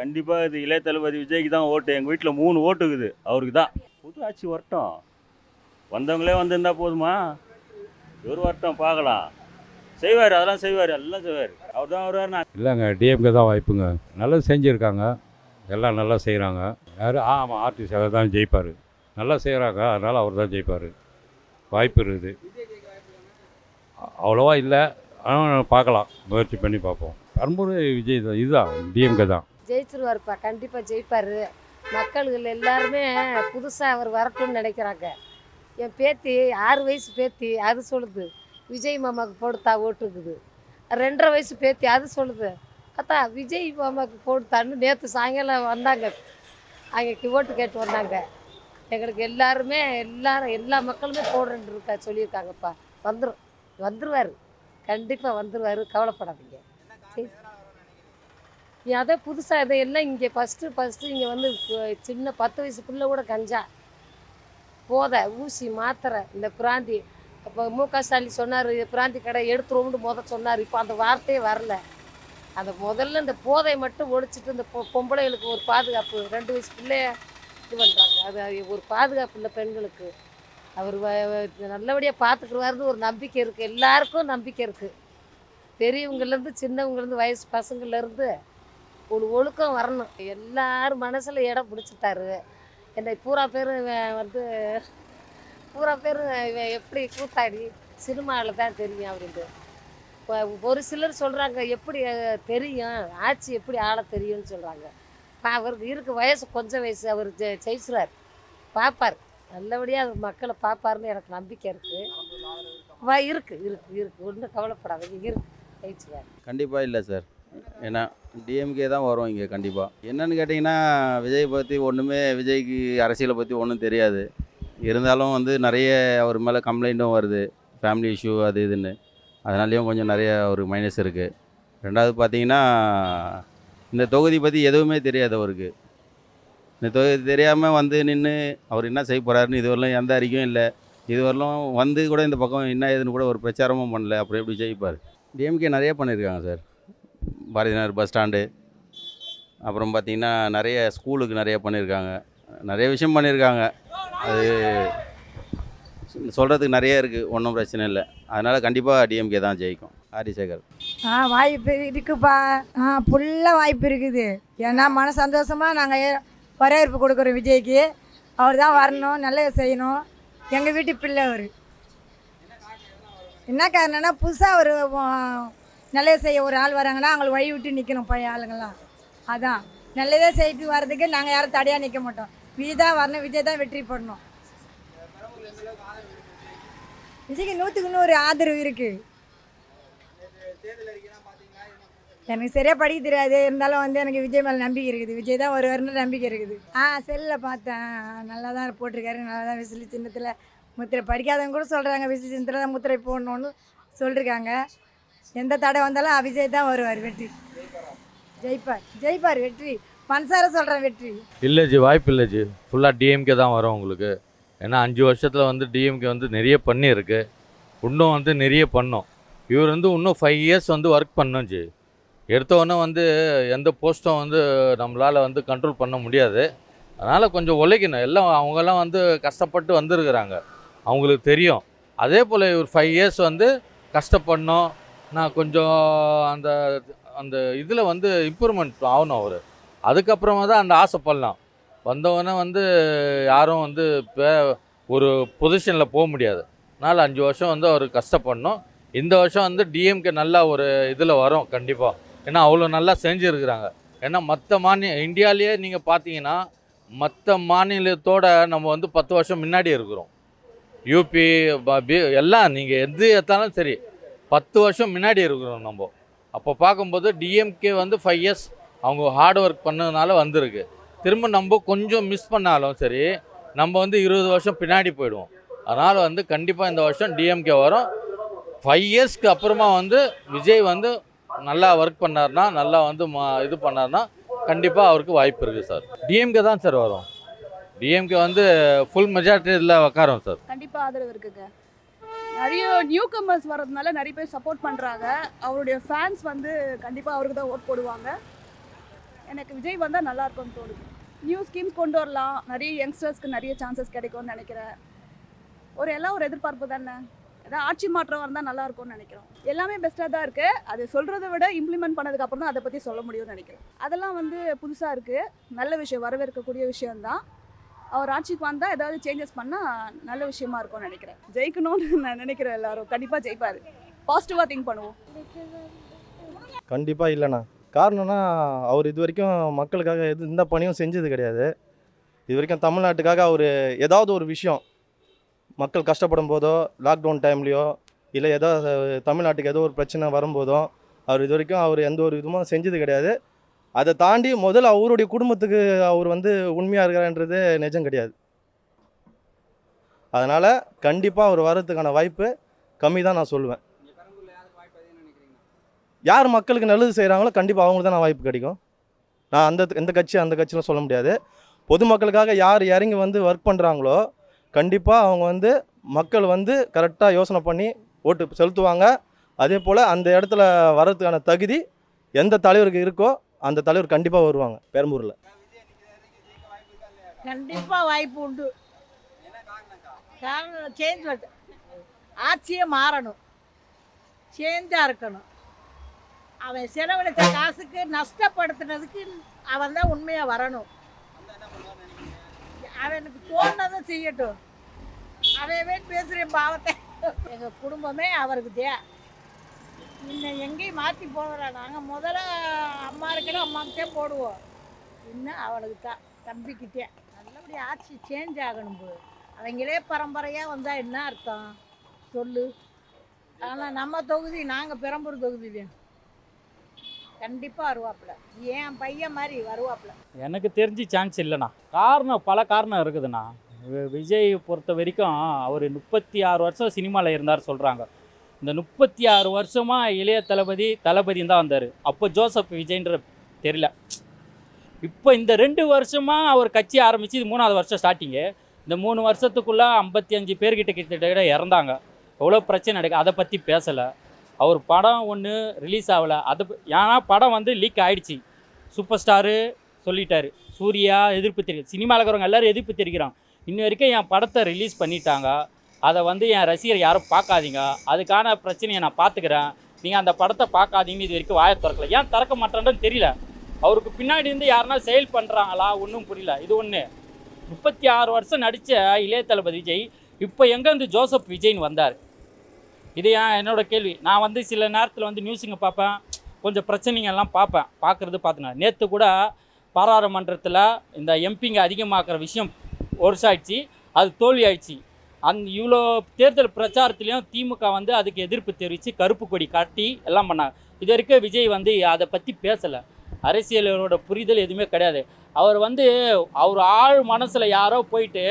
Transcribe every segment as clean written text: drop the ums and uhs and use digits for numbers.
கண்டிப்பாக இது இளைய தளபதி விஜய்க்கு தான் ஓட்டு. எங்கள் வீட்டில் 3 ஓட்டு இருக்குது அவருக்கு தான். புது ஆட்சி வரட்டும், வந்தவங்களே வந்திருந்தா போதுமா? இவர் வரட்டும் பார்க்கலாம். செய்வார், அதெல்லாம் செய்வார், எல்லாம் செய்வார். அவர் தான் வருவார். நான் இல்லைங்க, டிஎம்கே தான் வாய்ப்புங்க. நல்லது செஞ்சுருக்காங்க, எல்லாம் நல்லா செய்கிறாங்க. யார் ஆமாம், ஆர்டிஸ்ட் அவர் தான் ஜெயிப்பார். நல்லா செய்கிறாங்க, அதனால் அவர் தான் ஜெயிப்பார். வாய்ப்பு இருக்குது. அவ்வளோவா இல்லை, ஆனால் பார்க்கலாம், முயற்சி பண்ணி பார்ப்போம். பெரம்பூர் விஜய் தான், இதுதான் டிஎம்கே தான். ஜெயிச்சிருவாருப்பா, கண்டிப்பாக ஜெயிப்பார். மக்கள்கள் எல்லாருமே புதுசாக அவர் வரட்டும்னு நினைக்கிறாங்க. என் பேத்தி 6 வயசு பேத்தி அது சொல்லுது விஜய் மாமாவுக்கு போடுத்தா ஓட்டுக்குது. 2.5 வயசு பேத்தி அது சொல்லுது அத்தா விஜய் மாமாவுக்கு போடுத்தான்னு நேற்று சாயங்காலம் வந்தாங்க. அங்கே ஓட்டு கேட்டு வந்தாங்க. எங்களுக்கு எல்லாருமே எல்லா மக்களுமே போடுறேன்னு இருக்கா சொல்லியிருக்காங்கப்பா. வந்துருவார், கண்டிப்பாக வந்துருவார், கவலைப்படாதீங்க. அதே புதுசாக இதையெல்லாம் இங்கே ஃபஸ்ட்டு இங்கே வந்து சின்ன 10 வயசுக்குள்ளே கூட கஞ்சா போதை ஊசி மாத்திரை இந்த பிராந்தி. அப்போ மு.க. ஸ்டாலின் சொன்னார் பிராந்தி கடை எடுத்துருவோம்னு சொன்னார். இப்போ அந்த வார்த்தையே வரல. அந்த முதல்ல இந்த போதை மட்டும் ஒழிச்சிட்டு இந்த பொம்பளைகளுக்கு ஒரு பாதுகாப்பு 2 வயசு பிள்ளைய இது பண்ணுறாங்க. அது ஒரு பாதுகாப்பு இல்லை பெண்களுக்கு. அவர் நல்லபடியாக பார்த்துக்குருவாருன்னு ஒரு நம்பிக்கை இருக்குது. எல்லாருக்கும் நம்பிக்கை இருக்குது. பெரியவங்கலேருந்து சின்னவங்கலேருந்து வயசு பசங்கள்லேருந்து ஒரு ஒழுக்கம் வரணும். எல்லாரும் மனசில் இடம் பிடிச்சிட்டாரு. என்னை பூரா பேர் எப்படி கூத்தாடி சினிமாவில் தான் தெரியும் அப்படின்ட்டு. ஒரு சிலர் சொல்கிறாங்க எப்படி தெரியும், ஆட்சி எப்படி ஆள தெரியும்னு சொல்கிறாங்க. அவருக்கு இருக்க வயசு கொஞ்சம் வயசு, அவர் ஜெயிச்சுறார், பார்ப்பார், நல்லபடியாக அவர் மக்களை பார்ப்பாருன்னு எனக்கு நம்பிக்கை இருக்குது. இருக்குது ஒன்றும் கவலைப்படாதீங்க, ஜெயிச்சுவார். கண்டிப்பாக இல்லை சார், ஏன்னா டிஎம்கே தான் வரும் இங்கே கண்டிப்பாக. என்னென்னு கேட்டிங்கன்னா விஜய் பற்றி விஜய்க்கு அரசியலை பற்றி ஒன்றும் தெரியாது. இருந்தாலும் நிறைய அவர் மேலே கம்ப்ளைண்ட்டும் வருது, ஃபேமிலி இஷ்யூ அது இதுன்னு. அதனாலேயும் கொஞ்சம் நிறைய ஒரு மைனஸ் இருக்குது. ரெண்டாவது பார்த்தீங்கன்னா இந்த தொகுதி பற்றி எதுவுமே தெரியாது அவருக்கு. இந்த தொகுதி தெரியாமல் நின்று அவர் என்ன செய்ய போகிறாருன்னு இதுவரையிலும் எந்த அறிக்கையும் இல்லை. இதுவரையிலும் கூட இந்த பக்கம் என்ன ஏதுன்னு கூட ஒரு பிரச்சாரமும் பண்ணல. அப்புறம் எப்படி ஜெயிப்பார்? டிஎம்கே நிறைய பண்ணியிருக்காங்க sir. Bharathi Nagar bus stand, அப்புறம் பார்த்திங்கன்னா நிறைய ஸ்கூலுக்கு நிறைய பண்ணியிருக்காங்க, நிறைய விஷயம் பண்ணியிருக்காங்க. அது சொல்கிறதுக்கு நிறைய இருக்குது, ஒன்றும் பிரச்சனை இல்லை. அதனால் கண்டிப்பாக டிஎம்கே தான் ஜெயிக்கும். ஆதிசேகர். வாய்ப்பு இருக்குப்பா, ஃபுல்லாக வாய்ப்பு இருக்குது. ஏன்னா மன சந்தோஷமாக நாங்கள் வரவேற்பு கொடுக்குறோம் விஜய்க்கு. அவர் தான் வரணும், நல்லது செய்யணும். எங்கள் வீட்டு பிள்ளை அவர். என்ன காரணம்னா புதுசாக ஒரு நல்லது செய்ய ஒரு ஆள் வராங்கன்னா அவங்களுக்கு வழி விட்டு நிற்கணும் பழைய ஆளுங்கள்லாம். அதான் நல்லதே செய்து வர்றதுக்கு நாங்கள் யாரும் தடையாக நிற்க மாட்டோம். விஜய் தான் வரணும், விஜய் தான் வெற்றி போடணும். விஜய்க்கு 100க்கு 100 ஆதரவு இருக்குது. எனக்கு சரியாக படிக்க தெரியாது, இருந்தாலும் எனக்கு விஜய் மேலே நம்பிக்கை இருக்குது. விஜய் தான் வருவார்னு நம்பிக்கை இருக்குது. செல்லில் பார்த்தேன், நல்லா தான் போட்டிருக்காரு, நல்லா தான் விசிலி சின்னத்தில் முத்திரை. படிக்காதவங்க கூட சொல்கிறாங்க விசிலி சின்னத்தில் தான் முத்திரை போடணுன்னு சொல்லியிருக்காங்க. எந்த தடை வந்தாலும் விஜய் தான் வருவார், வெற்றி ஜெயிப்பார் வெற்றி. மனசார சொல்கிறேன் வெற்றி. இல்லை ஜி, வாய்ப்பு இல்லை ஜி. ஃபுல்லாக டிஎம்கே தான் வரும் உங்களுக்கு. ஏன்னா 5 வருஷத்தில் டிஎம்கே நிறைய பண்ணியிருக்கு, இன்னும் நிறைய பண்ணோம். இவர் இன்னும் 5 இயர்ஸ் ஒர்க் பண்ணோம் ஜி. எடுத்தோடனே எந்த போஸ்ட்டும் நம்மளால் கண்ட்ரோல் பண்ண முடியாது. அதனால் கொஞ்சம் உழைக்கணும். எல்லாம் அவங்கெல்லாம் கஷ்டப்பட்டு வந்திருக்கிறாங்க, அவங்களுக்கு தெரியும். அதே போல் இவர் 5 இயர்ஸ் கஷ்டப்படணும். நான் கொஞ்சம் அந்த அந்த இதில் இம்ப்ரூவ்மெண்ட் ஆகணும் அவர். அதுக்கப்புறமா தான் அந்த ஆசைப்படலாம். வந்தவொடனே யாரும் ஒரு பொசிஷனில் போக முடியாது. அதனால் 5 வருஷம் அவர் கஷ்டப்படணும். இந்த வருஷம் டிஎம்கே நல்லா ஒரு இதில் வரும் கண்டிப்பாக. ஏன்னா அவ்வளோ நல்லா செஞ்சுருக்குறாங்க. ஏன்னா மற்ற இந்தியாவிலேயே நீங்கள் பார்த்தீங்கன்னா மற்ற மாநிலத்தோடு நம்ம 10 வருஷம் முன்னாடி இருக்கிறோம். யூபி எல்லாம் நீங்கள் எது எடுத்தாலும் சரி 10 வருஷம் முன்னாடி இருக்கிறோம் நம்ம. அப்போ பார்க்கும்போது டிஎம்கே 5 இயர்ஸ் அவங்க ஹார்ட் ஒர்க் பண்ணதுனால வந்திருக்கு. திரும்ப நம்ம கொஞ்சம் மிஸ் பண்ணாலும் சரி நம்ம 20 வருஷம் பின்னாடி போயிடுவோம். அதனால் கண்டிப்பாக இந்த வருஷம் டிஎம்கே வரும். 5 இயர்ஸ்க்கு அப்புறமா விஜய் நல்லா ஒர்க் பண்ணார்னா, நல்லா இது பண்ணார்னா கண்டிப்பாக அவருக்கு வாய்ப்பு இருக்குது சார். டிஎம்கே தான் சார் வரும். டிஎம்கே ஃபுல் மெஜாரிட்டி இதில் உக்காரும் சார். கண்டிப்பாக ஆதரவு இருக்குங்க. நிறைய நியூ கமர்ஸ் வர்றதுனால நிறைய பேர் சப்போர்ட் பண்ணுறாங்க. அவருடைய ஃபேன்ஸ் கண்டிப்பாக அவருக்கு தான் ஓட் போடுவாங்க. எனக்கு விஜய் வந்தால் நல்லா இருக்கும்னு தோணுது. நியூ ஸ்கீம்ஸ் கொண்டு வரலாம், நிறைய யங்ஸ்டர்ஸ்க்கு நிறைய சான்சஸ் கிடைக்கும்னு நினைக்கிறேன். எல்லாம் ஒரு எதிர்பார்ப்பு தானே. ஏதாவது ஆட்சி மாற்றம் வந்தால் நல்லா இருக்கும்னு நினைக்கிறோம். எல்லாமே பெஸ்ட்டாக தான் இருக்குது. அது சொல்கிறத விட இம்ப்ளிமெண்ட் பண்ணதுக்கப்புறம் தான் அதை பற்றி சொல்ல முடியும்னு நினைக்கிறேன். அதெல்லாம் புதுசாக இருக்குது, நல்ல விஷயம், வரவேற்கக்கூடிய விஷயம்தான். அவர் ஆட்சிக்கு வந்தால் ஏதாவது சேஞ்சஸ் பண்ணால் நல்ல விஷயமா இருக்கும்னு நினைக்கிறேன். ஜெயிக்கணும்னு நான் நினைக்கிறேன். எல்லாரும் கண்டிப்பாக ஜெயிப்பார். பாசிட்டிவாக திங்க் பண்ணுவோம். கண்டிப்பாக இல்லைண்ணா. காரணம்னா அவர் இது வரைக்கும் மக்களுக்காக எந்த பணியும் செஞ்சது கிடையாது. இது வரைக்கும் தமிழ்நாட்டுக்காக அவர் ஏதாவது ஒரு விஷயம் மக்கள் கஷ்டப்படும் போதோ, லாக்டவுன் டைம்லேயோ, இல்லை ஏதோ தமிழ்நாட்டுக்கு ஏதோ ஒரு பிரச்சனை வரும்போதோ அவர் இது வரைக்கும் எந்த ஒரு இதுவும் செஞ்சது கிடையாது. அதை தாண்டி முதல்ல அவருடைய குடும்பத்துக்கு அவர் உண்மையாக இருக்காருன்றது நிஜம் கிடையாது. அதனால் கண்டிப்பாக அவர் வர்றதுக்கான வாய்ப்பு கம்மி தான் நான் சொல்லுவேன். யார் மக்களுக்கு நல்லது செய்கிறாங்களோ கண்டிப்பாக அவங்களுக்கு தான் வாய்ப்பு கிடைக்கும். நான் எந்த கட்சிலாம் சொல்ல முடியாது. பொதுமக்களுக்காக யார் இறங்கி ஒர்க் பண்ணுறாங்களோ கண்டிப்பாக அவங்க மக்கள் கரெக்டாக யோசனை பண்ணி ஓட்டு செலுத்துவாங்க. அதே போல் அந்த இடத்துல வர்றதுக்கான தகுதி எந்த தலைவருக்கு இருக்கோ அந்த தலைவர் கண்டிப்பாக வருவாங்க பெரம்பூரில். கண்டிப்பாக வாய்ப்பு உண்டு. காரணம் சேஞ்ச் வருது, ஆட்சியே மாறணும், சேஞ்சாக இருக்கணும். அவன் செலவழித்த காசுக்கு நஷ்டப்படுத்துனதுக்கு அவன் தான் உண்மையாக வரணும். அவனுக்கு தோணுனதும் செய்யட்டும். அவன் பேசுகிறேன் பாவத்தை. எங்கள் குடும்பமே அவருக்கு தான். இன்னும் எங்கேயும் மாற்றி போடுறா. நாங்கள் முதல்ல அம்மா இருக்கணும், அம்மாவுக்கு தான் போடுவோம். இன்னும் அவளுக்கு தான், தம்பிக்கிட்டே. நல்லபடி ஆட்சி சேஞ்ச் ஆகணும் போது. அவங்களே பரம்பரையாக வந்தால் என்ன அர்த்தம் சொல்லு. ஆனால் நம்ம தொகுதி, நாங்கள் பெரம்பூர் தொகுதி தான். கண்டிப்பாக வருவாப்புல. என் பையன் மாதிரி வருவாப்புல. எனக்கு தெரிஞ்சு சான்ஸ் இல்லைண்ணா. பல காரணம் இருக்குதுண்ணா. விஜய் பொறுத்த வரைக்கும் அவர் 36 வருஷம் சினிமாவில் இருந்தார் சொல்கிறாங்க. இந்த 36 வருஷமாக இளைய தளபதியும் தான் வந்தார். அப்போ ஜோசப் விஜய்ன்ற தெரியல. இப்போ இந்த 2 வருஷமாக அவர் கட்சி ஆரம்பித்து இது 3வது வருஷம் ஸ்டார்டிங்கு. இந்த 3 வருஷத்துக்குள்ளே 55 பேர்கிட்ட கிட்ட இறந்தாங்க. எவ்வளோ பிரச்சனை நடக்குது, அதை பற்றி பேசலை. அவர் படம் ஒன்று ரிலீஸ் ஆகலை. ஏன்னா படம் லீக் ஆகிடுச்சி. சூப்பர் ஸ்டாரு சொல்லிட்டாரு, சூர்யா எதிர்ப்பு தெரியும், சினிமாவில் இருக்கிறவங்க எல்லோரும் எதிர்ப்பு தெரிவிக்கிறாங்க. இன்ன வரைக்கும் என் படத்தை ரிலீஸ் பண்ணிட்டாங்க, அதை என் ரசிகர் யாரும் பார்க்காதீங்க, அதுக்கான பிரச்சனையை நான் பார்த்துக்கிறேன், நீங்கள் அந்த படத்தை பார்க்காதீங்கன்னு இது வரைக்கும் வாயை திறக்கல. ஏன் திறக்க மாட்டேன்னு தெரியல. அவருக்கு பின்னாடி யாருன்னா செயல் பண்ணுறாங்களா ஒன்றும் புரியல. இது ஒன்று. 36 வருஷம் நடித்த இளைய தளபதி விஜய் இப்போ எங்கேருந்து ஜோசப் விஜய்னு வந்தார்? இது என்னோடய கேள்வி. நான் சில நேரத்தில் நியூஸுங்க பார்ப்பேன், கொஞ்சம் பிரச்சனைங்கெல்லாம் பார்த்துனேன். நேற்று கூட பாராளுமன்றத்தில் இந்த எம்பிங்க அதிகமாக்குற விஷயம் வருஷம் ஆயிடுச்சு, அது தோல்வி ஆயிடுச்சு. இவ்வளோ தேர்தல் பிரச்சாரத்துலேயும் திமுக அதுக்கு எதிர்ப்பு தெரிவித்து கருப்பு கொடி காட்டி எல்லாம் பண்ணாங்க. இது வரைக்கும் விஜய் அதை பற்றி பேசலை. அரசியலோட புரிதல் எதுவுமே கிடையாது. அவர் அவர் ஆழ் மனசில் யாரோ போயிட்டு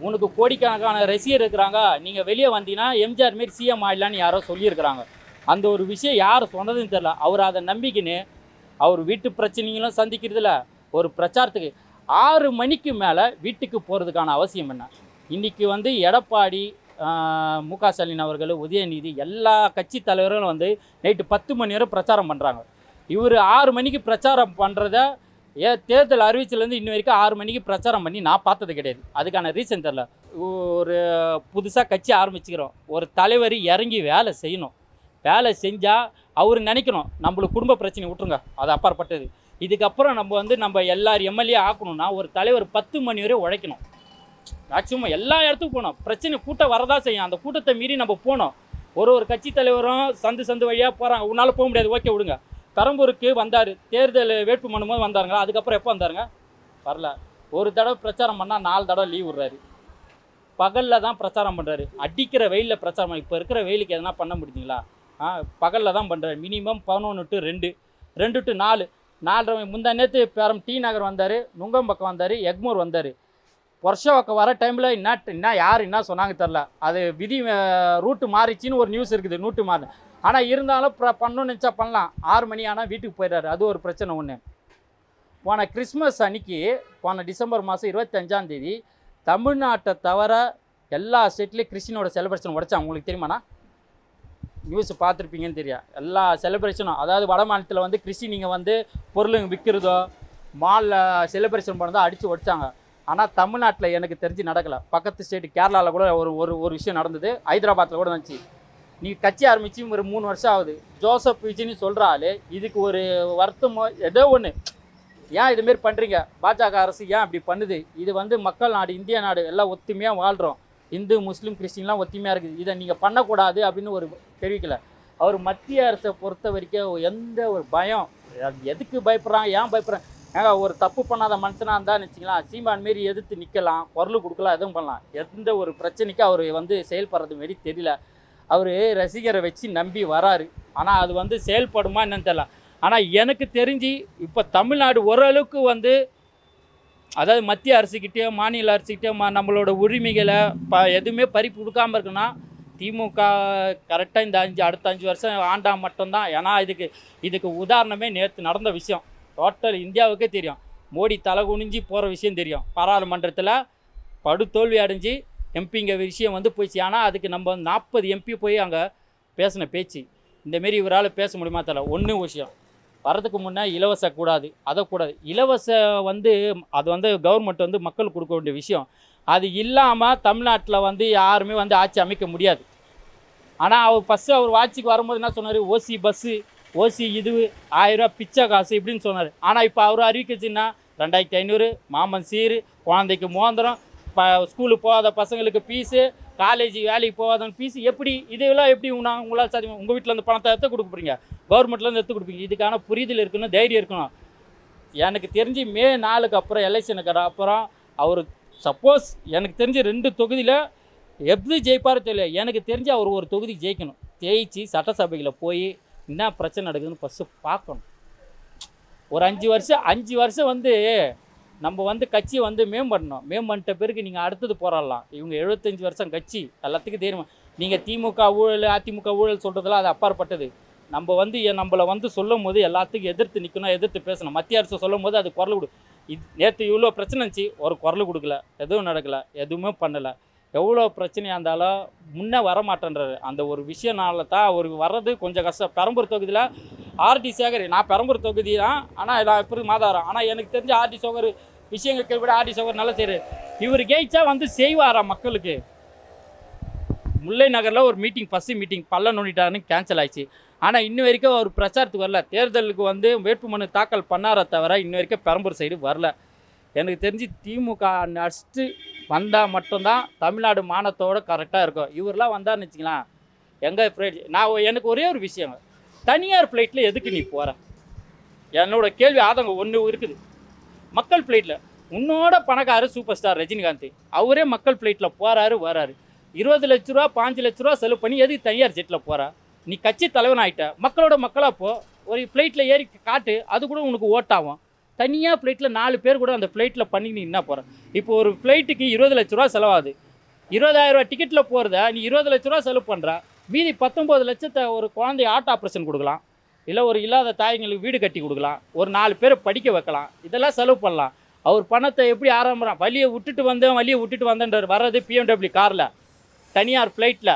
உனக்கு கோடிக்கணக்கான ரசிகர் இருக்கிறாங்க, நீங்கள் வெளியே வந்தீங்கன்னா எம்ஜிஆர் மாரி சிஎம் ஆயிடலான்னு யாரோ சொல்லியிருக்கிறாங்க. அந்த ஒரு விஷயம் யார் சொன்னதுன்னு தெரில. அவர் அதை நம்பிக்கின்னு அவர் வீட்டு பிரச்சனைகளும் சந்திக்கிறதில்ல. ஒரு பிரச்சாரத்துக்கு 6 மணிக்கு மேலே வீட்டுக்கு போகிறதுக்கான அவசியம் என்ன? இன்றைக்கி எடப்பாடி, முக ஸ்டாலின் அவர்கள், உதயநிதி, எல்லா கட்சி தலைவர்களும் நைட்டு 10 மணி வரை பிரச்சாரம் பண்ணுறாங்க. இவர் 6 மணிக்கு பிரச்சாரம் பண்ணுறத தேர்தல் அறிவிச்சிலேருந்து இன்ன வரைக்கும் 6 மணிக்கு பிரச்சாரம் பண்ணி நான் பார்த்தது கிடையாது. அதுக்கான ரீசன் தெரில. ஒரு புதுசாக கட்சி ஆரம்பிச்சுக்கிறோம், ஒரு தலைவர் இறங்கி வேலை செய்யணும். வேலை செஞ்சால் அவர் நினைக்கணும் நம்மளுக்கு குடும்ப பிரச்சனை விட்டுருங்க, அது அப்பாற்பட்டது. இதுக்கப்புறம் நம்ம எல்லார் எம்எல்ஏ ஆக்கணும்னா ஒரு தலைவர் 10 மணி வரை உழைக்கணும். மேக்ஸிமம் எல்லா இடத்துக்கும் போகணும். பிரச்சனை கூட்டம் வரதான் செய்யும், அந்த கூட்டத்தை மீறி நம்ம போகணும். ஒரு கட்சி தலைவரும் சந்து வழியாக போகிறாங்க, உன்னால் போக முடியாது, ஓகே விடுங்க. பெரம்பூருக்கு வந்தார், தேர்தல் வேட்பு மனு போது வந்தாருங்க. அதுக்கப்புறம் எப்போ வந்தாருங்க? வரல. ஒரு தடவை பிரச்சாரம் பண்ணால் 4 தடவை லீவ் விடுறாரு. பகலில் தான் பிரச்சாரம் பண்ணுறாரு. அடிக்கிற வெயிலில் பிரச்சாரம். இப்போ இருக்கிற வெயிலுக்கு எதனா பண்ண முடியுங்களா? பகலில் தான் பண்ணுறாரு. Minimum 11 to 2, 2 to 4, 4:30. முந்தா நேற்று டி நகர் வந்தார், நுங்கம்பக்கம் வந்தார், எக்மூர் வந்தார். வருஷம் வர டைமில் யார் என்ன சொன்னாங்க தெரில. அது விதி ரூட்டு மாறிச்சின்னு ஒரு நியூஸ் இருக்குது, ரூட்டு மாறு. ஆனால் இருந்தாலும் பண்ணணும்னு நினச்சா பண்ணலாம். 6 மணி ஆனால் வீட்டுக்கு போயிடுறாரு. அது ஒரு பிரச்சனை ஒன்று. போன கிறிஸ்மஸ் அன்னைக்கு, போன டிசம்பர் மாதம் 25ஆம் தேதி தமிழ்நாட்டை தவிர எல்லா ஸ்டேட்லேயும் கிறிஸ்டினோட செலிப்ரேஷன் உடைச்சாங்க. உங்களுக்கு தெரியுமாண்ணா? நியூஸ் பார்த்துருப்பீங்கன்னு தெரியும். எல்லா செலிப்ரேஷனும், அதாவது வட மாநிலத்தில் கிறிஸ்டினிங்க பொருளுங்க விற்கிறதோ, மாலில் செலிப்ரேஷன் பண்ணதான் அடித்து உடைச்சாங்க. ஆனால் தமிழ்நாட்டில் எனக்கு தெரிஞ்சு நடக்கலை. பக்கத்து ஸ்டேட்டு கேரளாவில் கூட ஒரு விஷயம் நடந்தது, ஹைதராபாத்தில் கூட நடந்துச்சு. நீ கட்சி ஆரம்பித்து ஒரு 3 வருஷம் ஆகுது. ஜோசப் விஜய்னு சொல்கிறாள், இதுக்கு ஒரு வருத்தமோ ஏதோ ஒன்று. ஏன் இதுமாரி பண்ணுறீங்க? பாஜக அரசு ஏன் அப்படி பண்ணுது? இது வந்து மக்கள் நாடு, இந்திய நாடு, எல்லாம் ஒத்துமையாக வாழ்கிறோம். இந்து முஸ்லீம் கிறிஸ்டின்லாம் ஒத்துமையாக இருக்குது. இதை நீங்கள் பண்ணக்கூடாது அப்படின்னு ஒரு தெரிவிக்கலை. அவர் மத்திய அரசை பொறுத்த வரைக்கும் எந்த ஒரு பயம், எதுக்கு பயப்படுறாங்க, ஏன் பயப்படுறாங்க? ஏங்க ஒரு தப்பு பண்ணாத மனுஷனாக இருந்தால் வச்சிங்களேன், சீமான் மாரி எதிர்த்து நிற்கலாம், குரல் கொடுக்கலாம், எதுவும் பண்ணலாம். எந்த ஒரு பிரச்சனைக்கும் அவர் வந்து செயல்படுறது மாரி தெரியல. அவர் ரசிகரை வச்சு நம்பி வராரு. ஆனால் அது வந்து செயல்படுமா என்னன்னு தெரியல. ஆனால் எனக்கு தெரிஞ்சு இப்போ தமிழ்நாடு ஓரளவுக்கு வந்து, அதாவது மத்திய அரசுக்கிட்டேயோ மாநில அரசுக்கிட்டேயோ நம்மளோட உரிமைகளை எதுவுமே பறிப்பு கொடுக்காமல் இருக்குன்னா, திமுக கரெக்டாக இந்த அடுத்த 5 வருஷம் ஆண்டா மட்டும்தான். ஏன்னா இதுக்கு உதாரணமே நேற்று நடந்த விஷயம் டோட்டல் இந்தியாவுக்கே தெரியும். மோடி தலை குனிஞ்சு போகிற விஷயம் தெரியும். பாராளுமன்றத்தில் படுதோல்வி அடைஞ்சு எம்பிங்க விஷயம் வந்து போயிடுச்சு. ஆனால் அதுக்கு நம்ம 40 எம்பி போய் அங்கே பேசின பேச்சு இந்தமாரி இவரால் பேச முடியுமா தெரியல. ஒன்று விஷயம், வரதுக்கு முன்னே இலவச கூடாது, அதை கூடாது. இலவச வந்து அது வந்து கவர்மெண்ட் வந்து மக்களுக்கு கொடுக்க வேண்டிய விஷயம். அது இல்லாமல் தமிழ்நாட்டில் வந்து யாருமே வந்து ஆட்சி அமைக்க முடியாது. ஆனால் அவர் ஆட்சிக்கு வரும்போது என்ன சொன்னார்? ஓசி பஸ்ஸு, ஓசி இது 1000 ரூபா பிச்சை காசு இப்படின்னு சொன்னார். ஆனால் இப்போ அவர் அறிவிக்கச்சுன்னா 2500 மாமன் சீரு, குழந்தைக்கு மோந்திரம், ஸ்கூலுக்கு போகாத பசங்களுக்கு ஃபீஸு, காலேஜ் வேலைக்கு போகாதவங்க ஃபீஸு. எப்படி இதெல்லாம் எப்படி உங்களால் சாத்தியம்? உங்கள் வீட்டில் அந்த பணத்தை எடுத்து கொடுக்க போகிறீங்க, கவர்மெண்ட்லேருந்து எடுத்து கொடுப்பீங்க. இதுக்கான புரிதல் இருக்கணும், தைரியம் இருக்கணும். எனக்கு தெரிஞ்சு மே 4க்கு அப்புறம், எலெக்ஷனுக்கு அப்புறம் அவர் சப்போஸ் எனக்கு தெரிஞ்சு 2 தொகுதியில் எப்படி ஜெயிப்பாரோ தெரியல. எனக்கு தெரிஞ்சு அவர் ஒரு தொகுதி ஜெயிக்கணும். ஜெயிச்சு சட்டசபையில் போய் என்ன பிரச்சனை நடக்குதுன்னு ஃபஸ்ட்டு பார்க்கணும். ஒரு 5 வருஷம் வந்து நம்ம வந்து கட்சியை வந்து மேம்படணும். மேம்பட்ட பிறகு நீங்கள் அடுத்தது போராடலாம். இவங்க 75 வருஷம் கட்சி எல்லாத்துக்கும் தெரியுமா? நீங்கள் திமுக ஊழல், அதிமுக ஊழல் சொல்கிறதுலாம் அது அப்பாற்பட்டது. நம்ம வந்து நம்மளை வந்து சொல்லும் போது எல்லாத்துக்கும் எதிர்த்து நிற்கணும், எதிர்த்து பேசணும். மத்திய அரசு சொல்லும் போது அது குரல் கொடு. நேற்று இவ்வளோ பிரச்சனை இருந்துச்சு, ஒரு குரல் கொடுக்கல, எதுவும் நடக்கலை, எதுவுமே பண்ணலை. எவ்வளோ பிரச்சனையாக இருந்தாலும் முன்னே வரமாட்டேன்றாரு. அந்த ஒரு விஷயனால தான் அவருக்கு வர்றது கொஞ்சம் கஷ்டம். பெரம்பூர் தொகுதியில் ஆர்டி சேகர், நான் பெரம்பூர் தொகுதி தான், ஆனால் நான் இப்போ மாதாரம். ஆனால் எனக்கு தெரிஞ்ச ஆர்டி சேகர் விஷயங்கள் கேள்விட ஆர்டி சேகர் நல்லா செய்கிறார். இவர் ஜெயிச்சா வந்து செய்வாரா மக்களுக்கு? முல்லை நகரில் ஒரு மீட்டிங், ஃபஸ்ட்டு மீட்டிங் பல்ல நோண்டிட்டாருன்னு கேன்சல் ஆயிடுச்சு. ஆனால் இன்ன வரைக்கும் அவர் பிரச்சாரத்துக்கு வரல. தேர்தலுக்கு வந்து வேட்புமனு தாக்கல் பண்ணார தவிர இன்ன வரைக்கும் பெரம்பூர் சைடு வரல. எனக்கு தெரிஞ்சு திமுக நடிச்சுட்டு வந்தால் மட்டும்தான் தமிழ்நாடு மானத்தோடு கரெக்டாக இருக்கும். இவரெலாம் வந்தார்னு வச்சிங்களேன், எங்கே ஃப்ளைட் எனக்கு ஒரே ஒரு விஷயம், தனியார் ஃப்ளைட்டில் எதுக்கு நீ போகிற? என்னோடய கேள்வி ஆதங்கம் ஒன்று இருக்குது. மக்கள் ஃப்ளைட்டில் உன்னோட பணக்காரர் சூப்பர் ஸ்டார் ரஜினிகாந்த், அவரே மக்கள் ஃப்ளைட்டில் போகிறாரு வராரு. 20 லட்ச ரூபா 5 லட்ச ரூபா செலவு பண்ணி எதுக்கு தனியார் ஜெட்டில் போகிறா? நீ கட்சி தலைவன் ஆகிட்ட, மக்களோட மக்களாக போ. ஒரு ஃப்ளைட்டில் ஏறி காட்டு, அது கூட உனக்கு ஓட்டாகும். தனியாக ஃப்ளைட்டில் 4 பேர் கூட அந்த ஃப்ளைட்டில் பண்ணி நீ என்ன போகிற? இப்போ ஒரு ஃப்ளைட்டுக்கு 20 லட்ச ரூபா செலவாகுது. 20,000 ரூபா டிக்கெட்டில் போகிறத நீ 20 லட்ச ரூபா செலவு பண்ணுற. மீதி 19 லட்சத்தை ஒரு குழந்தை ஆர்ட் ஆப்ரேஷன் கொடுக்கலாம், இல்லை ஒரு இல்லாத தாய்ங்களுக்கு வீடு கட்டி கொடுக்கலாம், ஒரு 4 பேரை படிக்க வைக்கலாம், இதெல்லாம் செலவு பண்ணலாம். அவர் பணத்தை எப்படி ஆரம்பிறான்? வழியை விட்டுட்டு வந்தேன்றார். வர்றது BMW காரில், தனியார் ஃப்ளைட்டில்,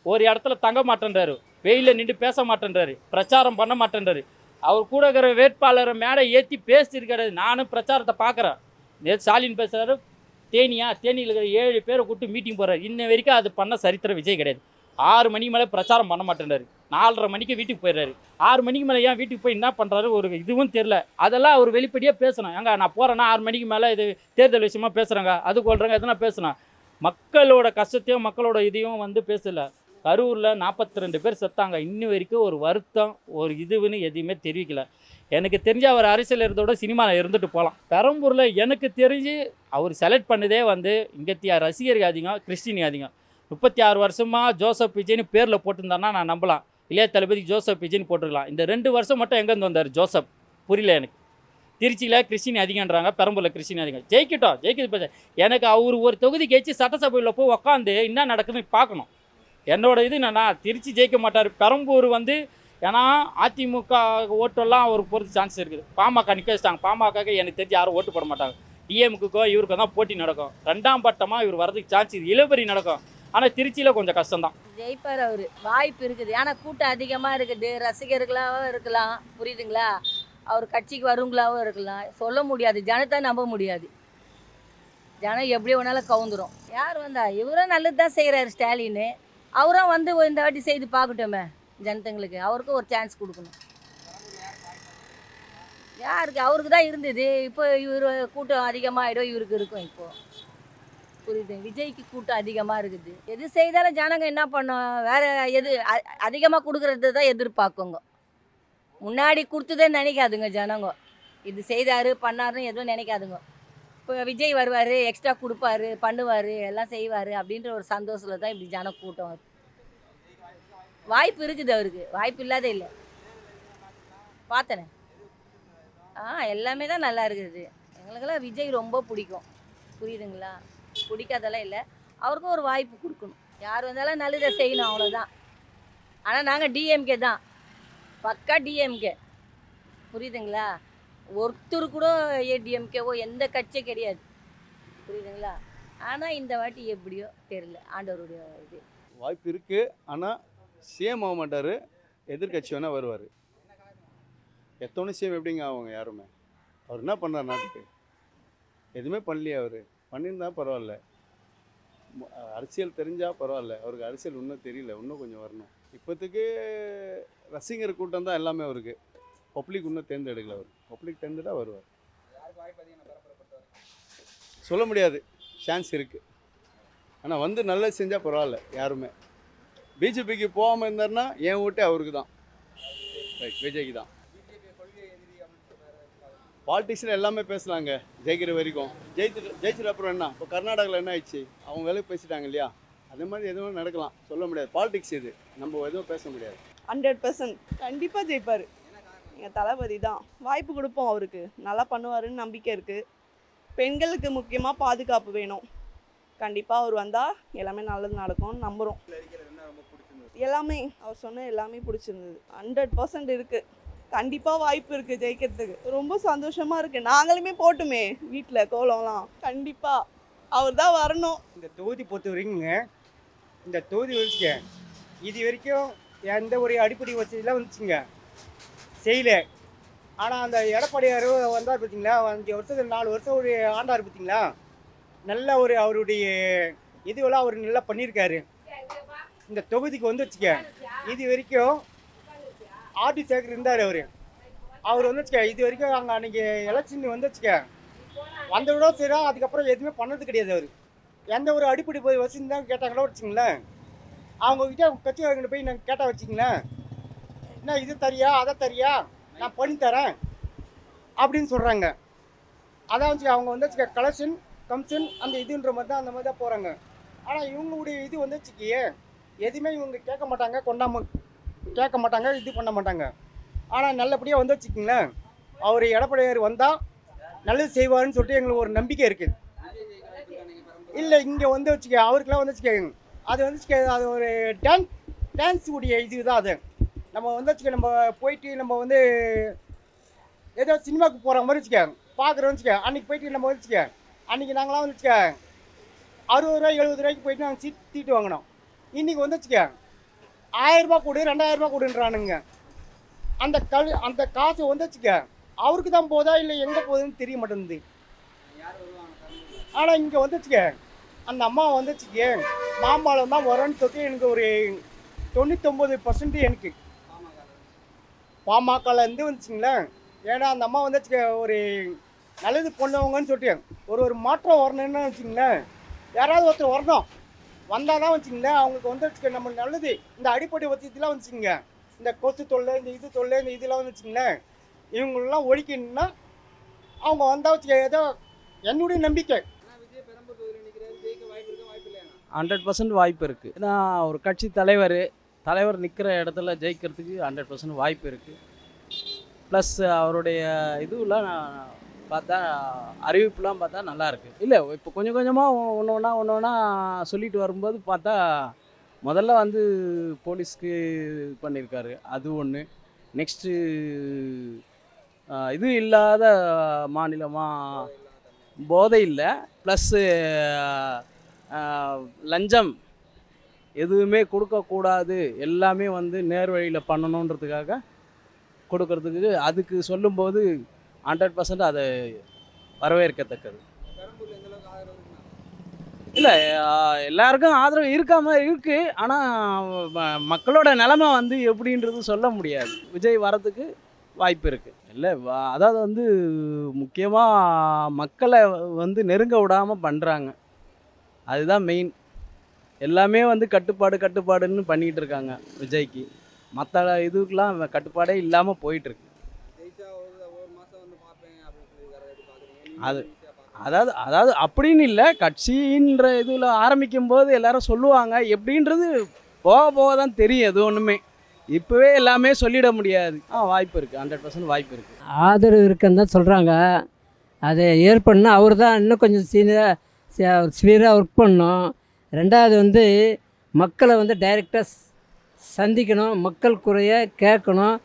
ஒரு இடத்துல தங்க மாட்டேன்றாரு, வெயிலில் நின்று பேச மாட்டேன்றாரு, பிரச்சாரம் பண்ண மாட்டேன்றாரு. அவர் கூட இருக்கிற வேட்பாளரை மேடை ஏற்றி பேசியிருக்காரு. நானும் பிரச்சாரத்தை பார்க்குறேன். நேற்று ஸ்டாலின் பேசுகிறாரு, தேனியில் இருக்கிற 7 பேரை கூப்பிட்டு மீட்டிங் போகிறார். இன்ன வரைக்கும் அது பண்ண சரித்திரம் விஜய் கிடையாது. 6 மணிக்கு மேலே பிரச்சாரம் பண்ண மாட்டேன்றாரு. 4:30 மணிக்கு வீட்டுக்கு போயிடுறாரு. 6 மணிக்கு மேலே ஏன் வீட்டுக்கு போய் என்ன பண்ணுறாரு ஒரு இதுவும் தெரில. அதெல்லாம் அவர் வெளிப்படையாக பேசணும். ஏங்க நான் போகிறேன்னா 6 மணிக்கு மேலே இது தேர்தல் விஷயமா பேசுகிறாங்க, அது கொள்கிறாங்க, எதனா பேசணும். மக்களோட கஷ்டத்தையும் மக்களோட இதையும் வந்து பேசலை. கரூரில் 42 பேர் செத்தாங்க. இன்னும் வரைக்கும் ஒரு வருத்தம், ஒரு இதுன்னு எதுவுமே தெரிவிக்கல. எனக்கு தெரிஞ்ச அவர் அரசியல் இருந்தோட சினிமாவில் இருந்துட்டு போகலாம். பெரம்பூரில் எனக்கு தெரிஞ்சு அவர் செலக்ட் பண்ணதே வந்து இங்கத்திய ரசிகர்கள் அதிகம், கிறிஸ்டின் அதிகம். 36 வருஷமாக ஜோசப் விஜய்னு பேரில் போட்டிருந்தாருன்னா நான் நம்பலாம். இளைய தளபதி ஜோசப் விஜய்னு போட்டிருக்கலாம். இந்த 2 வருஷம் மட்டும் எங்கேருந்து வந்தார் ஜோசப்? புரியல எனக்கு. திருச்சியில் கிறிஸ்டின் அதிகன்றாங்க, பெரம்பூரில் கிறிஸ்டின் அதிகம். ஜெயிக்கிது. எனக்கு அவர் ஒரு தொகுதி ஜெயிச்சு சட்டசபையில் போய் உட்காந்து என்ன நடக்குதுன்னு பார்க்கணும். என்னோட இது என்னென்னா, திருச்சி ஜெயிக்க மாட்டார். பெரம்பூர் வந்து ஏன்னா அதிமுக ஓட்டெல்லாம் அவருக்கு பொறுத்து சான்ஸ் இருக்குது. பாமக நிற்க வச்சிட்டாங்க. பாமக எனக்கு தெரிஞ்சு யாரும் ஓட்டு போட மாட்டாங்க. டிஎம்குக்கோ இவருக்கோ தான் போட்டி நடக்கும். 2ஆம் பட்டமாக இவர் வரதுக்கு சான்ஸ் இது, இழுபறி நடக்கும். ஆனால் திருச்சியில் கொஞ்சம் கஷ்டம்தான். ஜெயிப்பார் அவர், வாய்ப்பு இருக்குது. ஆனால் கூட்டம் அதிகமாக இருக்குது, ரசிகர்களாகவும் இருக்கலாம், புரியுதுங்களா? அவர் கட்சிக்கு வருங்களாவும் இருக்கலாம், சொல்ல முடியாது. ஜனத்தை நம்ப முடியாது. ஜனம் எப்படி வேணாலும் கவுந்துரும். யார் வந்தா இவரும் நல்லது தான் செய்கிறாரு ஸ்டாலின். அவரும் வந்து இந்த வாட்டி செய்து பார்க்கட்டுமே ஜனத்துங்களுக்கு. அவருக்கும் ஒரு சான்ஸ் கொடுக்கணும். யாருக்கு? அவருக்கு தான் இருந்தது. இப்போ இவர் கூட்டம் அதிகமாகிடும், இவருக்கு இருக்கும். இப்போது புரியுது, விஜய்க்கு கூட்டம் அதிகமாக இருக்குது. எது செய்தாலும் ஜனங்க என்ன பண்ணோம், வேறு எது அதிகமாக கொடுக்குறது தான் எதிர்பார்க்குங்க. முன்னாடி கொடுத்ததே நினைக்காதுங்க ஜனங்க. இது செய்தார் பண்ணாருன்னு எதுவும் நினைக்காதுங்க. இப்போ விஜய் வருவார், எக்ஸ்ட்ரா கொடுப்பாரு, பண்ணுவார், எல்லாம் செய்வார் அப்படின்ற ஒரு சந்தோஷத்தில் தான் இப்படி ஜன கூட்டம் வருது. வாய்ப்பு இருக்குது அவருக்கு, வாய்ப்பு இல்லாத இல்லை. பார்த்தனே எல்லாமே தான் நல்லா இருக்குது. எங்களுக்கெல்லாம் விஜய் ரொம்ப பிடிக்கும். புரியுதுங்களா? பிடிக்காதெல்லாம் இல்லை. அவருக்கும் ஒரு வாய்ப்பு கொடுக்கணும். யார் வந்தாலும் நல்லதை செய்யணும், அவ்வளோதான். ஆனால் நாங்கள் டிஎம்கே தான், பக்கா டிஎம்கே. புரியுதுங்களா? ஒருத்தர் கூட ஏடிஎம்கேவோ எந்த கட்சியும் கிடையாது. புரியுதுங்களா? ஆனால் இந்த வாட்டி எப்படியோ தெரியல, ஆண்டவருடைய இது. வாய்ப்பு இருக்குது, ஆனால் சிஎம் ஆக மாட்டார், எதிர்கட்சி வேணால் வருவார். எத்தனை சிஎம் எப்படிங்க ஆகுங்க யாருமே? அவர் என்ன பண்ணார் நாட்டுக்கு? எதுவுமே பண்ணலையே. அவர் பண்ணியிருந்தா பரவாயில்ல, அரசியல் தெரிஞ்சால் பரவாயில்ல. அவருக்கு அரசியல் இன்னும் தெரியல, இன்னும் கொஞ்சம் வரணும். இப்போத்துக்கு ரசிகர் கூட்டம் தான் எல்லாமே அவருக்கு. பப்ளிக் இன்னும் தேர்ந்தெடுக்கல. அவர் பப்ளிக் தேர்ந்தெடுத்தா வருவார். சொல்ல முடியாது, சான்ஸ் இருக்குது. ஆனால் வந்து நல்லது செஞ்சால் பரவாயில்ல. யாருமே பிஜேபிக்கு போகாமல் இருந்தாருன்னா என் ஓட்டே அவருக்கு தான். ரைட், விஜய்க்கு தான். பாலிட்டிக்ஸில் எல்லாமே பேசலாங்க ஜெயிக்கிற வரைக்கும். ஜெயிச்சிட்டு அப்புறம் என்ன? இப்போ கர்நாடகாவில் என்ன ஆயிடுச்சு? அவங்க வேலைக்கு பேசிட்டாங்க இல்லையா? அதே மாதிரி எதுவும் நடக்கலாம், சொல்ல முடியாது. பாலிடிக்ஸ் இது, நம்ம எதுவும் பேச முடியாது. 100% கண்டிப்பாக ஜெயிப்பார். எங்கள் தளபதி தான். வாய்ப்பு கொடுப்போம் அவருக்கு, நல்லா பண்ணுவாருன்னு நம்பிக்கை இருக்குது. பெண்களுக்கு முக்கியமாக பாதுகாப்பு வேணும். கண்டிப்பாக அவர் வந்தால் எல்லாமே நல்லது நடக்கும்னு நம்புகிறோம். எல்லாமே அவர் சொன்ன எல்லாமே பிடிச்சிருந்தது. 100% இருக்குது. கண்டிப்பாக வாய்ப்பு இருக்குது ஜெயிக்கிறதுக்கு. ரொம்ப சந்தோஷமாக இருக்குது. நாங்களுமே போட்டுமே வீட்டில் கோலம்லாம். கண்டிப்பாக அவர் தான் வரணும். இந்த தொகுதி பொறுத்த வரைக்குங்க, இந்த தொகுதி வச்சுக்க இது வரைக்கும் எந்த ஒரு அடிப்படை வசதியெலாம் வந்துச்சுங்க செய்யல. ஆனால் அந்த எடப்பாடியார் வந்தார் பார்த்தீங்களா, 5 வருஷத்துக்கு 4 வருஷம் ஒரு ஆண்டார் பார்த்தீங்களா, நல்ல ஒரு அவருடைய இதுவெல்லாம் அவர் நல்லா பண்ணியிருக்காரு. இந்த தொகுதிக்கு வந்து வச்சுக்க இது வரைக்கும் ஆர்டி சேகர் இருந்தார். அவர் வந்து வச்சுக்க இது வரைக்கும் அங்கே அன்றைக்கி எலெக்ஷன் வந்து வச்சுக்க வந்த விட சரி, அதுக்கப்புறம் எதுவுமே பண்ணது கிடையாது. அவர் எந்த ஒரு அடிப்படை போய் வசதி தான் கேட்டாங்களோ வச்சுங்களேன், அவங்கக்கிட்ட கட்சிக்காரங்கிட்ட போய் நாங்கள் கேட்டால் வச்சிங்களேன், என்ன இது தரியா அதை தரியா நான் பண்ணித்தரேன் அப்படின்னு சொல்கிறாங்க. அதான் வச்சுக்க அவங்க வந்து வச்சுக்க கலெக்ஷன் கமிஷன் அந்த இதுன்ற மாதிரி தான், அந்த மாதிரி தான் போகிறாங்க. ஆனால் இவங்களுடைய இது வந்து வச்சுக்கியே எதுவுமே இவங்க கேட்க மாட்டாங்க, கேட்க மாட்டாங்க, இது பண்ண மாட்டாங்க. ஆனால் நல்லபடியாக வந்து வச்சுக்கிங்களேன், அவர் எடப்பாடியார் வந்தால் நல்லது செய்வாருன்னு சொல்லிட்டு எங்களுக்கு ஒரு நம்பிக்கை இருக்குது. இல்லை இங்கே வந்து வச்சுக்க அவருக்கெல்லாம் வந்து வச்சுக்க அது வந்து வச்சுக்க அது ஒரு டான்ஸ் உடைய இது தான். அது நம்ம வந்து வச்சுக்க நம்ம போயிட்டு நம்ம வந்து ஏதோ சினிமாவுக்கு போகிற மாதிரி வச்சுக்க பார்க்குறோம் வச்சுக்க. அன்றைக்கி போயிட்டு நம்ம வச்சுக்க அன்றைக்கி நாங்களாம் வந்து வச்சுக்க 60 ரூபா 70 ரூபாய்க்கு போயிட்டு நாங்கள் சீட்டு வாங்கினோம். இன்றைக்கி வந்து வச்சுக்க 1000 ரூபா கொடு 2000 ரூபா கொடுன்றானுங்க. அந்த காசு வந்து வச்சுக்க அவருக்கு தான் போதா இல்லை எங்கே போகுதுன்னு தெரிய மாட்டேங்குது. ஆனால் இங்கே வந்து வச்சுக்க அந்த அம்மா வந்து வச்சுக்க மாம்பழம் தான் வரும்னு சொல்லிட்டு எனக்கு ஒரு 99% எனக்கு பாமகலேருந்து வந்துச்சுங்களேன். ஏன்னா அந்த அம்மா வந்து வச்சுக்க ஒரு நல்லது பண்ணவங்கன்னு சொல்லிட்டு ஒரு மாற்றம் வரணும்னு வச்சுங்களேன். யாராவது ஒருத்தர் வரணும், வந்தால் தான் வச்சுங்களேன் அவங்களுக்கு வந்து வச்சுக்க நம்ம நல்லது. இந்த அடிப்படை வசதிலாம் வந்துச்சுங்க, இந்த கொசு தொல்லை, இந்த இது தொல்லை, இந்த இதெல்லாம் வந்து வச்சுங்களேன் இவங்களெல்லாம் ஒழிக்கணும்னா அவங்க வந்தால் வச்சுக்க ஏதோ என்னுடைய நம்பிக்கை. 100% வாய்ப்பு இருக்குது. ஏன்னா ஒரு கட்சி தலைவர் நிற்கிற இடத்துல ஜெயிக்கிறதுக்கு 100% வாய்ப்பு இருக்குது. ப்ளஸ் அவருடைய இதுவெலாம் பார்த்தா அறிவிப்புலாம் பார்த்தா நல்லாயிருக்கு. இல்லை இப்போ கொஞ்சம் கொஞ்சமாக ஒன்று ஒன்றா சொல்லிட்டு வரும்போது பார்த்தா முதல்ல வந்து போலீஸ்க்கு பண்ணியிருக்காரு, அது ஒன்று. நெக்ஸ்ட்டு இது இல்லாத மாநிலமாக போதை இல்லை, ப்ளஸ்ஸு லஞ்சம் எதுவுமே கொடுக்கக்கூடாது, எல்லாமே வந்து நேர் வழியில் பண்ணணுன்றதுக்காக கொடுக்கறதுக்கு அதுக்கு சொல்லும்போது 100% அது வரவேற்கத்தக்கது. இல்லை, எல்லாருக்கும் ஆதரவு இருக்காம இருக்குது. ஆனால் மக்களோட நிலைமை வந்து எப்படின்றது சொல்ல முடியாது. விஜய் வரதுக்கு வாய்ப்பு இருக்குது. இல்லை, அதாவது வந்து முக்கியமாக மக்களை வந்து நெருங்க விடாமல் பண்ணுறாங்க. அதுதான் மெயின். எல்லாமே வந்து கட்டுப்பாடுன்னு பண்ணிக்கிட்டு இருக்காங்க விஜய்க்கு. மற்ற இதுக்கெலாம் கட்டுப்பாடே இல்லாமல் போயிட்டுருக்கு. அது அதாவது அப்படின்னு இல்லை, கட்சின்ற இதில் ஆரம்பிக்கும் போது எல்லாரும் சொல்லுவாங்க. எப்படின்றது போக போக தான் தெரியும். எது ஒன்றுமே இப்போவே எல்லாமே சொல்லிட முடியாது. வாய்ப்பு இருக்குது, 100% வாய்ப்பு இருக்குது. ஆதரவு இருக்குன்னு தான் சொல்கிறாங்க. அதை ஏற்படணும். அவர் தான் இன்னும் கொஞ்சம் சிவியராக ஒர்க் பண்ணணும். ரெண்டாவது வந்து மக்களை வந்து டைரெக்டாக சந்திக்கணும், மக்கள் குறைய கேட்கணும்.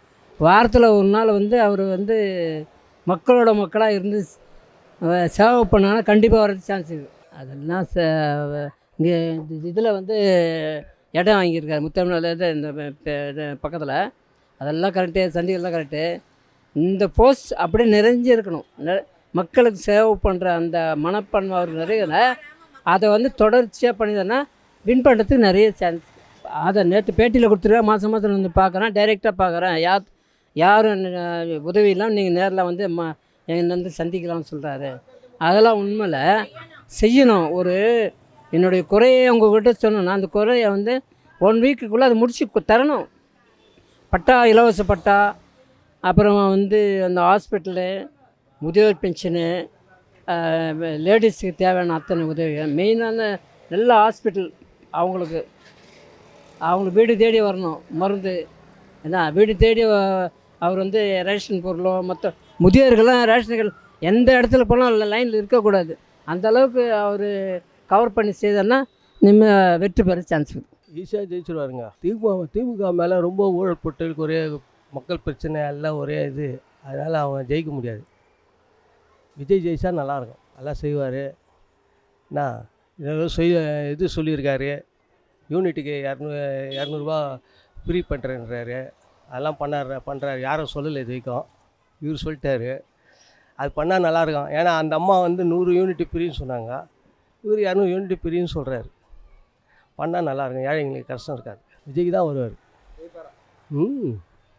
வாரத்தில் ஒரு நாள் வந்து அவர் வந்து மக்களோட மக்களாக இருந்து சேவை பண்ணாங்கன்னா கண்டிப்பாக வரது சான்ஸ் இருக்குது. அதெல்லாம் இங்கே இதில் வந்து இடம் வாங்கியிருக்காரு முத்தமிழில் இந்த பக்கத்தில். அதெல்லாம் கரெக்டு, சந்திகள்லாம் கரெக்டு. இந்த போஸ்ட் அப்படியே நிறைஞ்சிருக்கணும். மக்களுக்கு சேவை பண்ணுற அந்த மனப்பான்மை அவருக்கு நிறைய. அதை வந்து தொடர்ச்சியாக பண்ணிதானா வின் பண்ணுறதுக்கு நிறைய சான்ஸ். அதை நேற்று பேட்டியில் கொடுத்துருக்கேன். மாதம் வந்து பார்க்குறேன், டைரெக்டாக பார்க்குறேன். யாரும் உதவி இல்லாமல் நீங்கள் நேரில் வந்து என்னை வந்து சந்திக்கலாம்னு சொல்கிறாரு. அதெல்லாம் உண்மையில் செய்யணும். என்னுடைய குறையை உங்கள்கிட்ட சொன்னேன்னா அந்த குறையை வந்து 1 வீக்குக்குள்ளே அதை முடிச்சு தரணும். பட்டா, இலவச பட்டா, அப்புறம் வந்து அந்த ஹாஸ்பிட்டலு, முதியோர் பென்ஷனு, லேடிஸுக்கு தேவையான அத்தனை உதவிகள், மெயினான நல்ல ஹாஸ்பிட்டல் அவங்களுக்கு வீடு தேடி வரணும். மருந்து என்ன வீடு தேடி அவர் வந்து ரேஷன் பொருளோ மற்ற முதியோர்கள்லாம் ரேஷன்கள் எந்த இடத்துல போனாலும் லைனில் இருக்கக்கூடாது. அந்தளவுக்கு அவர் கவர் பண்ணி செய்தார்னா வெற்றி பெற சான்ஸ் இருக்குது. ஈஸியாக ஜெயிச்சிருவாருங்க. திமுக மேலே ரொம்ப ஊழல் பொட்டலுக்கு ஒரே மக்கள் பிரச்சனை எல்லாம் ஒரே இது. அதனால் அவங்க ஜெயிக்க முடியாது. விஜய் ஜெயிச்சா நல்லாயிருக்கும், நல்லா செய்வார். என்ன இது சொல்லியிருக்காரு, யூனிட்டுக்கு 200 ஃப்ரீ பண்ணுறேன்றாரு. அதெல்லாம் பண்ணுறாரு. யாரும் சொல்லலை இது வரைக்கும். இவர் சொல்லிட்டாரு. அது பண்ணால் நல்லாயிருக்கும். ஏன்னா அந்த அம்மா வந்து 100 யூனிட் ஃப்ரீன்னு சொன்னாங்க. இவர் 200 யூனிட் ஃப்ரீன்னு சொல்கிறாரு. பண்ணால் நல்லாயிருக்கும். ஏழைங்களுக்கு கஷ்டம் இருக்காது. விஜய்க்கு தான் வருவார்.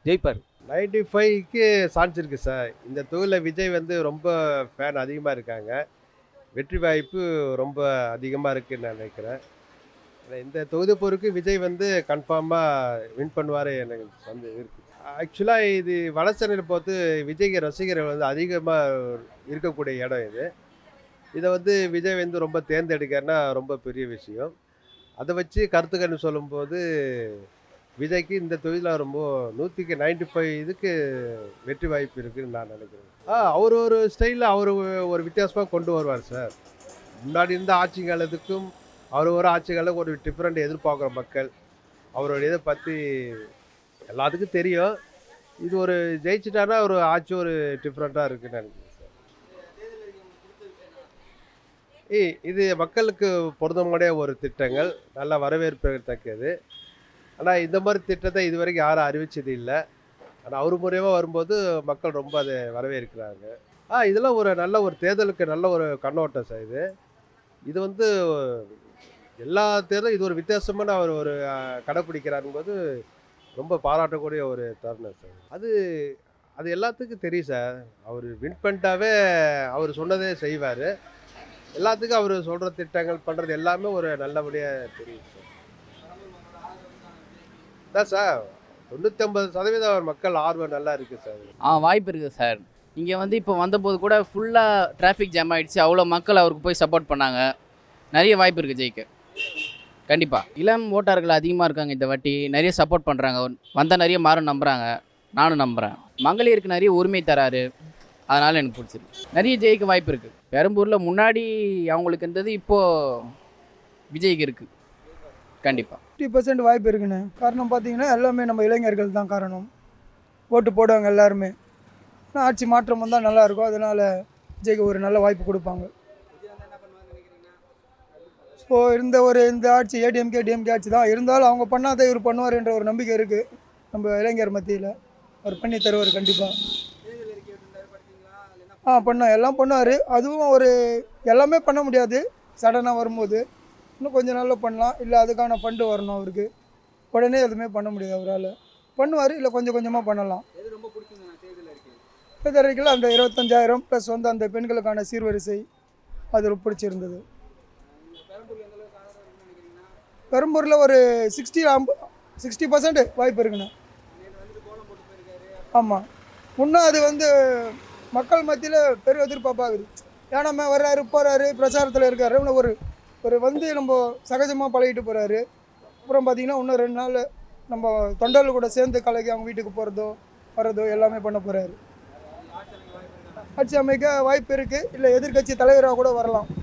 ஜெயிப்பார். 95க்கு சான்ஸ் இருக்குது சார். இந்த தொகுதியில் விஜய் வந்து ரொம்ப ஃபேன் அதிகமாக இருக்காங்க. வெற்றி வாய்ப்பு ரொம்ப அதிகமாக இருக்குதுன்னு நான் நினைக்கிறேன். இந்த தொகுதி பொறுக்கு விஜய் வந்து கன்ஃபார்மாக வின் பண்ணுவார் எனக்கு வந்து இருக்குது. ஆக்சுவலாக இது வடசென்னையில் பார்த்து விஜய்க்கு ரசிகர்கள் வந்து அதிகமாக இருக்கக்கூடிய இடம் இது. இதை வந்து விஜய் வந்து ரொம்ப தேர்ந்தெடுக்கிறன்னா ரொம்ப பெரிய விஷயம். அதை வச்சு கருத்துக்கன்னு சொல்லும்போது விஜய்க்கு இந்த தொகுதியில் ரொம்ப 100க்கு 95 இதுக்கு வெற்றி வாய்ப்பு இருக்குதுன்னு நான் நினைக்கிறேன். அவர் ஒரு ஸ்டைலில் அவர் ஒரு வித்தியாசமாக கொண்டு வருவார் சார். முன்னாடி இருந்த ஆட்சி காலத்துக்கும் அவர் ஆட்சி காலம் ஒரு டிஃப்ரெண்ட் எதிர்பார்க்குற மக்கள். அவருடைய இதை பற்றி எல்லாத்துக்கும் தெரியும். இது ஒரு ஜெயிச்சிட்டாருன்னா ஒரு ஆட்சி ஒரு டிஃப்ரெண்ட்டாக இருக்குதுன்னு நினைக்கிறேன் சார். இது மக்களுக்கு பொருத்தமான ஒரு திட்டங்கள், நல்ல வரவேற்பதற்கது. ஆனால் இந்த மாதிரி திட்டத்தை இது வரைக்கும் யாரும் அறிவிச்சது இல்லை. ஆனால் அவர் மூலியமாக வரும்போது மக்கள் ரொம்ப அதை வரவேற்கிறாங்க. இதெல்லாம் ஒரு நல்ல ஒரு தேர்தலுக்கு நல்ல ஒரு கண்ணோட்டம் சார். இது வந்து எல்லா தேர்தலும் இது ஒரு வித்தியாசமான அவர் ஒரு கடைப்பிடிக்கிறாருங்கும்போது ரொம்ப பாராட்டக்கூடிய ஒரு தருணம் சார். அது எல்லாத்துக்கும் தெரியும் சார். அவர் வின் பண்ணிட்டாவே அவர் சொன்னதே செய்வார். எல்லாத்துக்கும் அவர் சொல்கிற திட்டங்கள் பண்ணுறது எல்லாமே ஒரு நல்லபடியாக தெரியும் சார். அதான் சார் 99% மக்கள் ஆர்வம் நல்லா இருக்குது சார். வாய்ப்பு இருக்குது சார். இங்கே வந்து இப்போ வந்தபோது கூட ஃபுல்லாக டிராஃபிக் ஜாம் ஆகிடுச்சு. அவ்வளோ மக்கள் அவருக்கு போய் சப்போர்ட் பண்ணாங்க. நிறைய வாய்ப்பு இருக்குது ஜெயிக்க. கண்டிப்பாக இளம் ஓட்டார்கள் அதிகமாக இருக்காங்க இந்த வாட்டி. நிறைய சப்போர்ட் பண்ணுறாங்க. வந்தால் நிறைய மாறும் நம்புகிறாங்க. நானும் நம்புகிறேன். மகளிருக்கு நிறைய உரிமை தராரு. அதனால் எனக்கு பிடிச்சிருக்கு. நிறைய ஜெயிக்க வாய்ப்பு இருக்குது. பெரம்பூரில் முன்னாடி அவங்களுக்கு இருந்தது இப்போது விஜய்க்கு இருக்குது. கண்டிப்பாக 50% வாய்ப்பு இருக்குண்ணே. காரணம் பார்த்தீங்கன்னா எல்லாமே நம்ம இளைஞர்கள் தான் காரணம். ஓட்டு போடுவாங்க எல்லாருமே. ஆனால் ஆட்சி மாற்றம் வந்தால் நல்லாயிருக்கும். அதனால் விஜய்க்கு ஒரு நல்ல வாய்ப்பு கொடுப்பாங்க. ஸோ இந்த ஆட்சி ஏடிஎம்கே டிஎம்கே ஆட்சி தான் இருந்தாலும் அவங்க பண்ணாத இவர் பண்ணுவார் என்ற ஒரு நம்பிக்கை இருக்குது நம்ம இளைஞர் மத்தியில். அவர் பண்ணி தருவார் கண்டிப்பாக. பண்ணோம், எல்லாம் பண்ணுவார். அதுவும் ஒரு எல்லாமே பண்ண முடியாது சடனாக வரும்போது. இன்னும் கொஞ்ச நாளில் பண்ணலாம், இல்லை அதுக்கான ஃபண்டு வரணும் அவருக்கு. உடனே எதுவுமே பண்ண முடியாது அவரால். பண்ணுவார், இல்லை கொஞ்சம் கொஞ்சமாக பண்ணலாம். தேர்தல் அறிக்கையில் அந்த 25,000 ப்ளஸ் வந்து அந்த பெண்களுக்கான சீர்வரிசை அது ரொம்ப பிடிச்சிருந்தது. பெரம்பூரில் ஒரு 60% வாய்ப்பு இருக்குண்ணா. ஆமாம், இன்னும் அது வந்து மக்கள் மத்தியில் பெரிய எதிர்பார்ப்பாகுது. ஏன்னா வர்றாரு போகிறாரு, பிரச்சாரத்தில் இருக்காரு, இன்னும் ஒரு வந்து நம்ம சகஜமாக பழகிட்டு போகிறாரு. அப்புறம் பார்த்திங்கன்னா இன்னும் 2 நாள் நம்ம தொண்டர்கள் கூட சேர்ந்து கலக்கி அவங்க வீட்டுக்கு போகிறதோ வர்றதோ எல்லாமே பண்ண போகிறாரு. ஆட்சி அமைக்க வாய்ப்பு இருக்குது, இல்லை எதிர்க்கட்சி தலைவராக கூட வரலாம்.